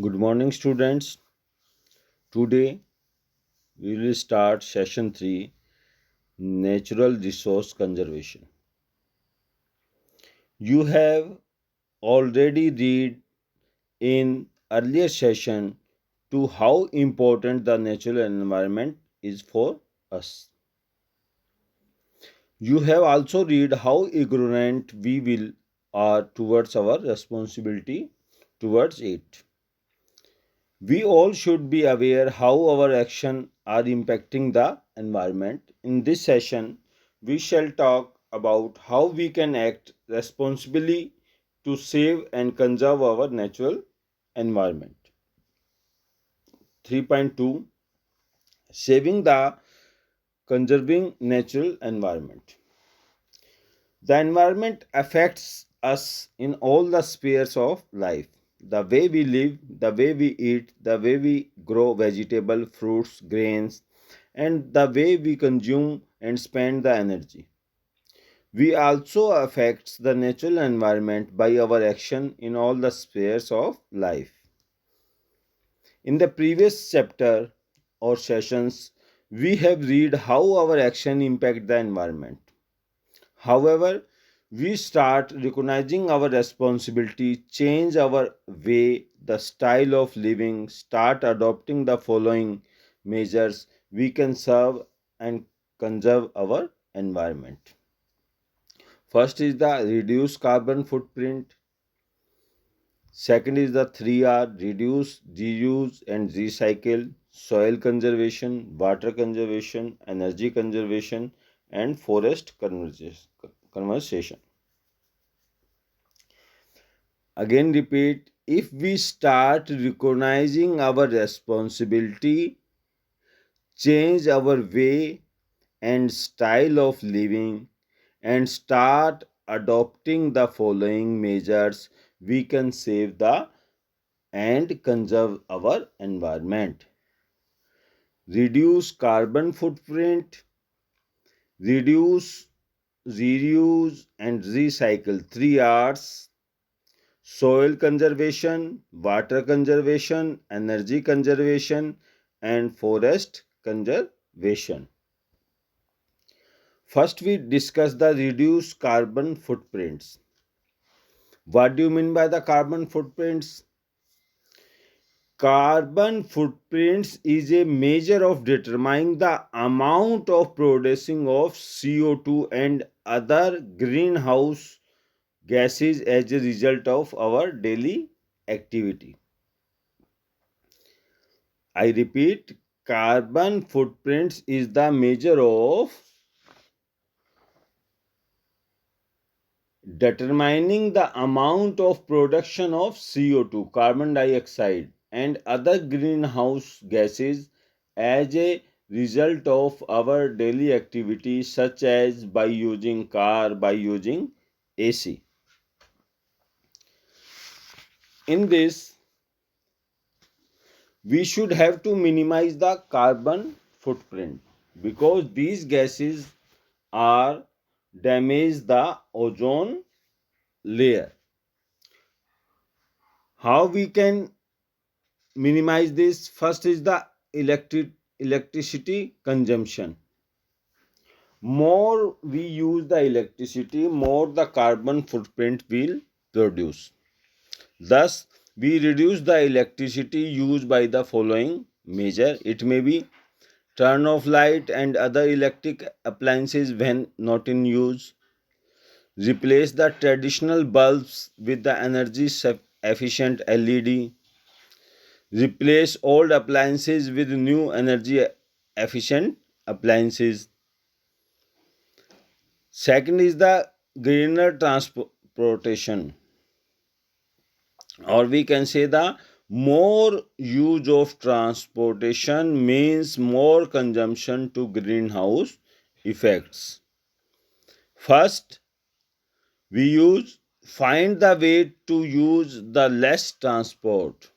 Good morning, students. Today we will start session 3, Natural Resource Conservation. You have already read in earlier session to how important the natural environment is for us. You have also read how ignorant we will are towards our responsibility towards it. We all should be aware how our actions are impacting the environment. In this session, we shall talk about how we can act responsibly to save and conserve our natural environment. 3.2 Saving the conserving natural environment. The environment affects us in all the spheres of life. The way we live, the way we eat, the way we grow vegetable, fruits, grains, and the way we consume and spend the energy. We also affects the natural environment by our action in all the spheres of life. In the previous chapter or sessions, we have read how our action impact the environment. However, we start recognizing our responsibility, change our way, the style of living, start adopting the following measures we can serve and conserve our environment. First is the reduce carbon footprint. Second is the 3R reduce, reuse, and recycle, soil conservation, water conservation, energy conservation, and forest conservation. Again, repeat, if we start recognizing our responsibility, change our way and style of living, and start adopting the following measures, we can save the and conserve our environment. Reduce carbon footprint, reduce, reuse, and recycle, 3 R's. Soil conservation, water conservation, energy conservation, and forest conservation. First, we discuss the reduce carbon footprints. What do you mean by the carbon footprints? Carbon footprints is a measure of determining the amount of producing of CO2 and other greenhouse gases as a result of our daily activity. I repeat, carbon footprints is the measure of determining the amount of production of CO2, carbon dioxide, and other greenhouse gases as a result of our daily activities, such as by using car, by using AC. In this, we should have to minimize the carbon footprint because these gases are damage the ozone layer. How we can minimize this? First is the electricity consumption. More we use the electricity, more the carbon footprint will produce. Thus, we reduce the electricity used by the following measure. It may be turn off light and other electric appliances when not in use. Replace the traditional bulbs with the energy efficient LED. Replace old appliances with new energy efficient appliances. Second is the greener transportation, or we can say the more use of transportation means more consumption to greenhouse effects. First, we use find the way to use the less transport.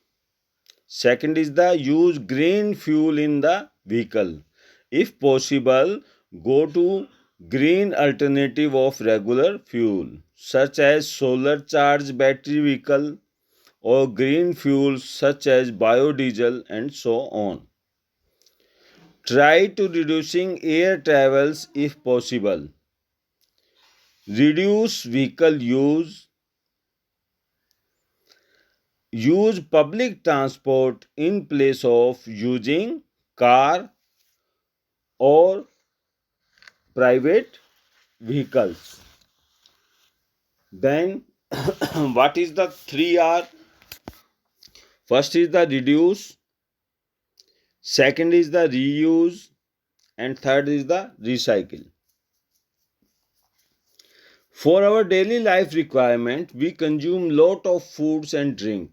Second is the use green fuel in the vehicle. If possible, go to green alternative of regular fuel, such as solar charged battery vehicle, or green fuels such as biodiesel and so on. Try to reducing air travels if possible. Reduce vehicle use. Use public transport in place of using car or private vehicles. Then what is the 3R? First is the reduce, second is the reuse, and third is the recycle. For our daily life requirement, we consume lot of foods and drink.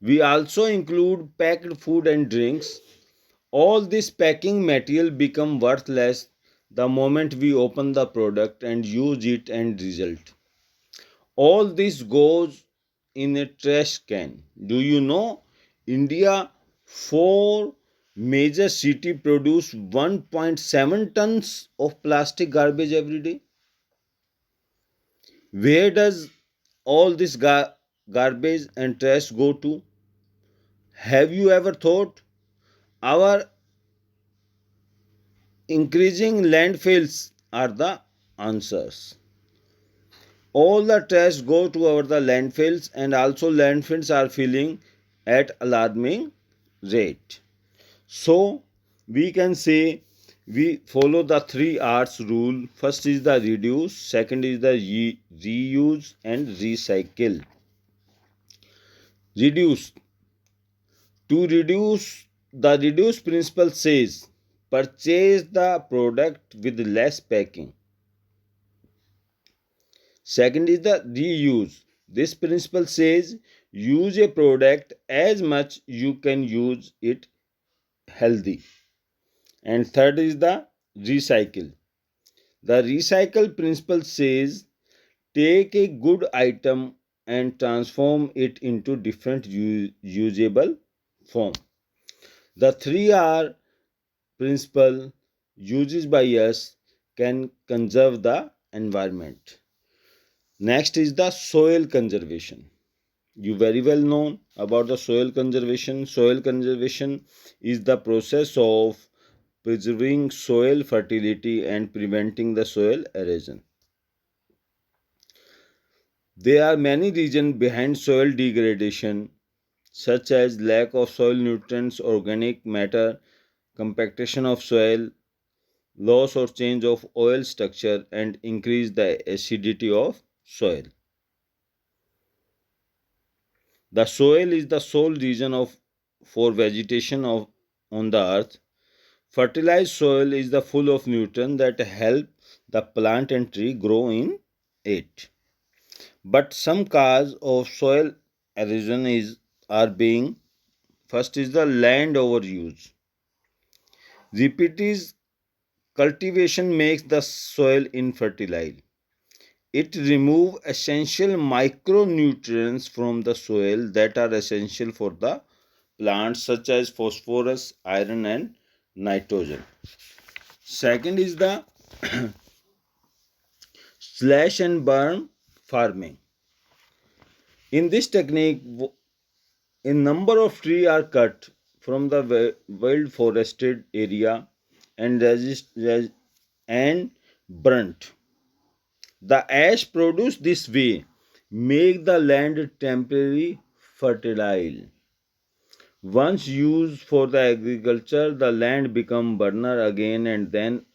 We also include packed food and drinks. All this packing material become worthless the moment we open the product and use it and result. All this goes in a trash can. Do you know India four major city produce 1.7 tons of plastic garbage every day? Where does all this garbage and trash go to? Have you ever thought? Our increasing landfills are the answers. All the trash go to our the landfills, and also landfills are filling at alarming rate. So we can say we follow the 3R's rule. First is the reduce, second is the reuse, and recycle. Reduce. To reduce, the reduce principle says purchase the product with less packing. Second is the reuse. This principle says use a product as much you can use it healthy. And third is the recycle. The recycle principle says take a good item and transform it into different usable form. The 3R principle uses by us can conserve the environment. Next is the soil conservation. You very well know about the soil conservation. Soil conservation is the process of preserving soil fertility and preventing the soil erosion. There are many reasons behind soil degradation, such as lack of soil nutrients, organic matter, compaction of soil, loss or change of oil structure, and increase the acidity of soil. The soil is the sole region for vegetation on the earth. Fertilized soil is the full of nutrients that help the plant and tree grow in it. But some cause of soil erosion are being first is the land overuse. Repeated cultivation makes the soil infertile. It removes essential micronutrients from the soil that are essential for the plants, such as phosphorus, iron, and nitrogen. Second is the slash and burn farming. In this technique, a number of trees are cut from the wild forested area and and burnt. The ash produced this way make the land temporarily fertile. Once used for the agriculture, the land become burner again, and then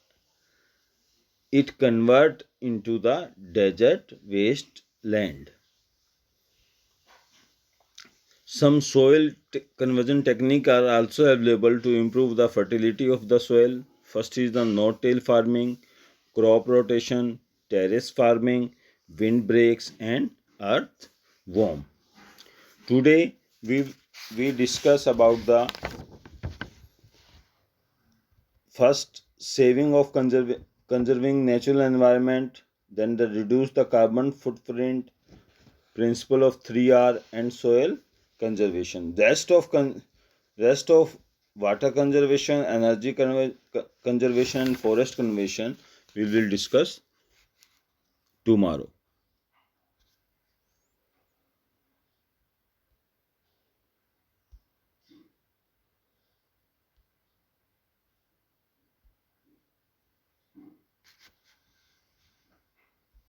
it convert into the desert waste land. Some soil conversion techniques are also available to improve the fertility of the soil. First is the no-till farming, crop rotation, terrace farming, windbreaks, and earthworm. Today we discuss about the first saving of conserving natural environment, then the reduce the carbon footprint, principle of 3R, and soil conservation. Rest of water conservation, energy conservation, and forest conservation we will discuss tomorrow.